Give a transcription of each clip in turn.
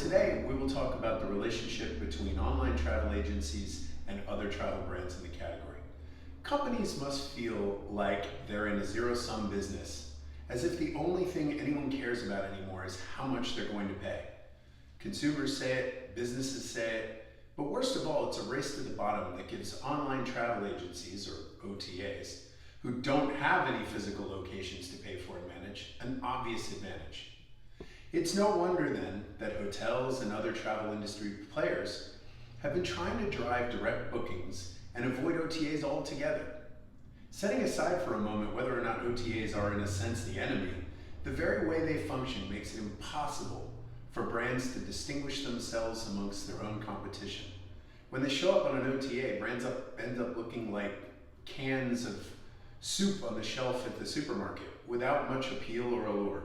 today we will talk about the relationship between online travel agencies and other travel brands in the category. Companies must feel like they're in a zero-sum business, as if the only thing anyone cares about anymore is how much they're going to pay. Consumers say it, businesses say it, but worst of all, it's a race to the bottom that gives online travel agencies, or OTAs, who don't have any physical locations to pay for and manage, an obvious advantage. It's no wonder then that hotels and other travel industry players have been trying to drive direct bookings and avoid OTAs altogether. Setting aside for a moment whether or not OTAs are in a sense the enemy, the very way they function makes it impossible for brands to distinguish themselves amongst their own competition. When they show up on an OTA, brands end up looking like cans of soup on the shelf at the supermarket without much appeal or allure.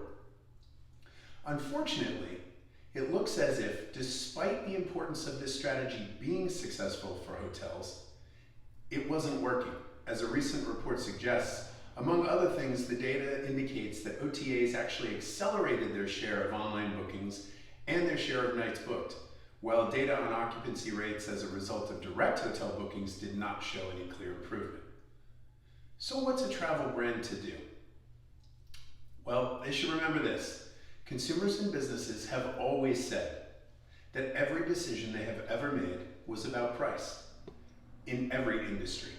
Unfortunately, it looks as if, despite the importance of this strategy being successful for hotels, it wasn't working. As a recent report suggests, among other things, the data indicates that OTAs actually accelerated their share of online bookings and their share of nights booked, while data on occupancy rates as a result of direct hotel bookings did not show any clear improvement. So what's a travel brand to do? Well, they should remember this. Consumers and businesses have always said that every decision they have ever made was about price in every industry.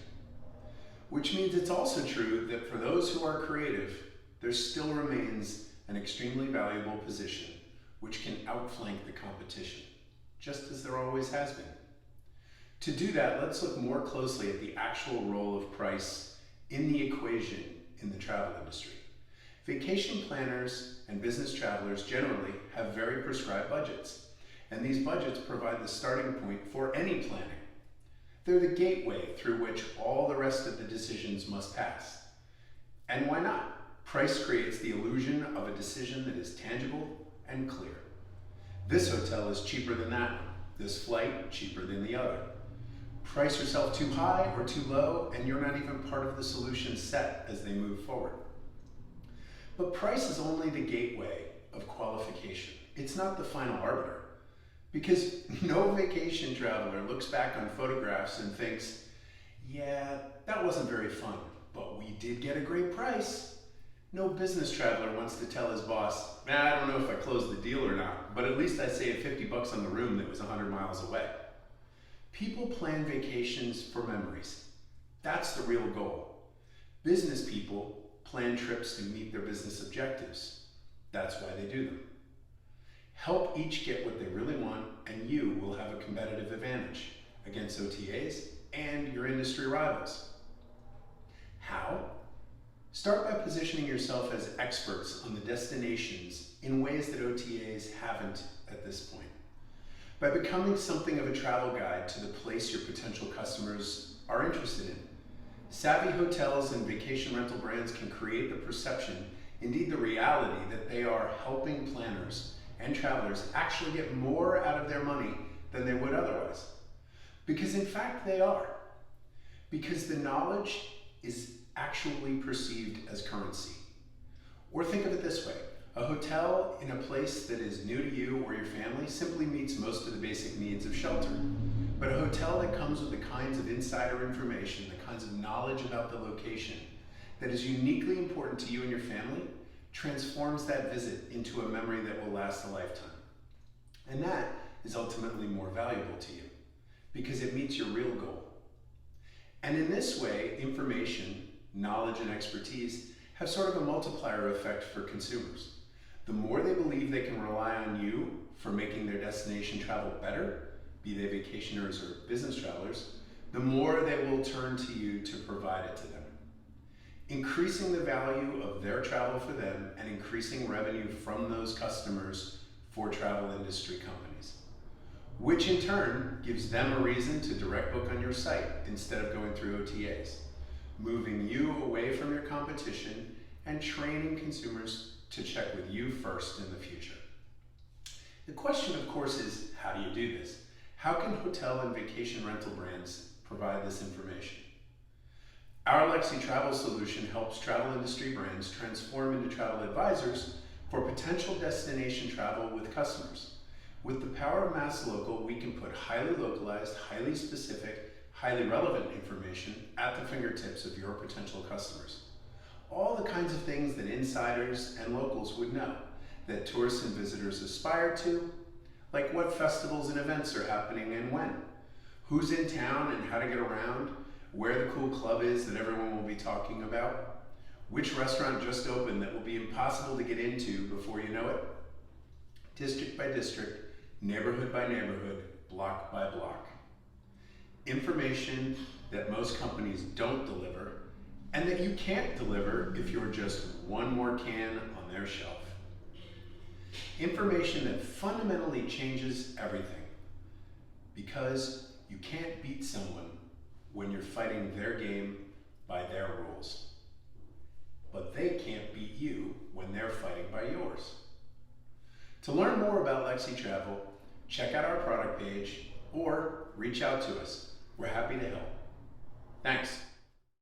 Which means it's also true that for those who are creative, there still remains an extremely valuable position which can outflank the competition, just as there always has been. To do that, let's look more closely at the actual role of price in the equation in the travel industry. Vacation planners and business travelers generally have very prescribed budgets, and these budgets provide the starting point for any planning. They're the gateway through which all the rest of the decisions must pass. And why not? Price creates the illusion of a decision that is tangible and clear. This hotel is cheaper than that one. This flight, cheaper than the other. Price yourself too high or too low, and you're not even part of the solution set as they move forward. But price is only the gateway of qualification. It's not the final arbiter. Because no vacation traveler looks back on photographs and thinks, yeah, that wasn't very fun, but we did get a great price. No business traveler wants to tell his boss, I don't know if I closed the deal or not, but at least I saved 50 bucks on the room that was 100 miles away. People plan vacations for memories. That's the real goal. Business people plan trips to meet their business objectives. That's why they do them. Help each get what they really want, and you will have a competitive advantage against OTAs and your industry rivals. How? Start by positioning yourself as experts on the destinations in ways that OTAs haven't at this point. By becoming something of a travel guide to the place your potential customers are interested in. Savvy hotels and vacation rental brands can create the perception, indeed the reality, that they are helping planners and travelers actually get more out of their money than they would otherwise. Because in fact they are. Because the knowledge is actually perceived as currency. Or think of it this way, a hotel in a place that is new to you or your family simply meets most of the basic needs of shelter. But a hotel that comes with the kinds of insider information, the kinds of knowledge about the location that is uniquely important to you and your family, transforms that visit into a memory that will last a lifetime. And that is ultimately more valuable to you because it meets your real goal. And in this way, information, knowledge, and expertise have sort of a multiplier effect for consumers. The more they believe they can rely on you for making their destination travel better, be they vacationers or business travelers, the more they will turn to you to provide it to them. Increasing the value of their travel for them and increasing revenue from those customers for travel industry companies, which in turn gives them a reason to direct book on your site instead of going through OTAs, moving you away from your competition and training consumers to check with you first in the future. The question, of course, is how do you do this? How can hotel and vacation rental brands provide this information? Our Lexi Travel solution helps travel industry brands transform into travel advisors for potential destination travel with customers. With the power of Mass Local, we can put highly localized, highly specific, highly relevant information at the fingertips of your potential customers. All the kinds of things that insiders and locals would know, that tourists and visitors aspire to, like what festivals and events are happening and when, who's in town and how to get around, where the cool club is that everyone will be talking about, which restaurant just opened that will be impossible to get into before you know it, district by district, neighborhood by neighborhood, block by block. Information that most companies don't deliver, and that you can't deliver if you're just one more can on their shelf. Information that fundamentally changes everything, because you can't beat someone when you're fighting their game by their rules. But they can't beat you when they're fighting by yours. To learn more about Lexi Travel, check out our product page or reach out to us. We're happy to help. Thanks.